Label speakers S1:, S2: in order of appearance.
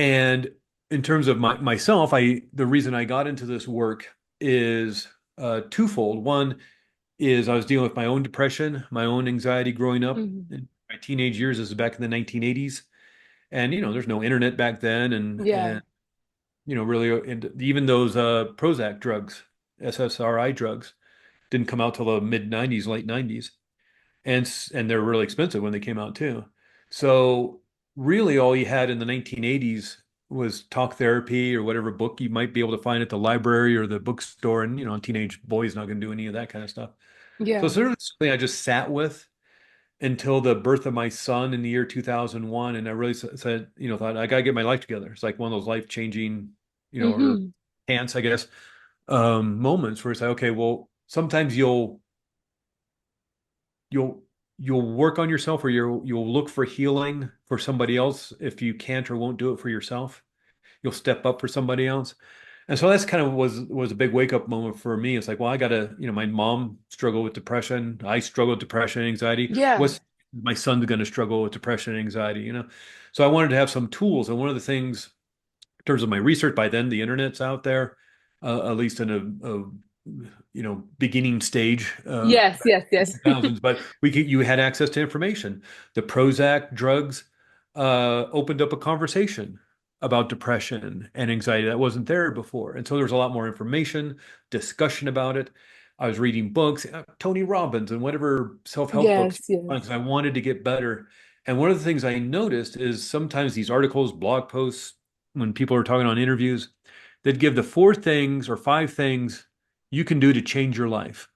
S1: And in terms of myself, the reason I got into this work is twofold. One is I was dealing with my own depression, my own anxiety growing up
S2: Mhm.
S1: in my teenage years. This is back in the 1980s. And, there's no internet back then.
S2: Yeah.
S1: Really, and even those Prozac drugs, SSRI drugs, didn't come out till the mid 90s, late 90s. And they're really expensive when they came out too. So really all you had in the 1980s was talk therapy or whatever book you might be able to find at the library or the bookstore. And, a teenage boy's not going to do any of that kind of stuff. So
S2: Yeah.
S1: it's sort of something I just sat with until the birth of my son in the year 2001. And I really said, thought I got to get my life together. It's like one of those life-changing, or
S2: Hmm.
S1: chance, I guess, moments where it's like, okay, well, sometimes you'll you'll work on yourself, or you'll look for healing for somebody else if you can't or won't do it for yourself. You'll step up for somebody else. And so that's kind of was a big wake up moment for me. It's like, well, I gotta, my mom struggled with depression. I struggled with depression and anxiety.
S2: Yeah.
S1: What's my son's gonna struggle with depression and anxiety? So I wanted to have some tools. And one of the things in terms of my research, by then the internet's out there, at least in a beginning stage,
S2: Yes, yes, yes.
S1: thousands, but you had access to information. The Prozac drugs opened up a conversation about depression and anxiety that wasn't there before. And so there was a lot more information, discussion about it. I was reading books, Tony Robbins and whatever self-help books,
S2: Yes, yes.
S1: because I wanted to get better. And one of the things I noticed is sometimes these articles, blog posts, when people are talking on interviews, they'd give the 4 things or 5 things you can do to change your life.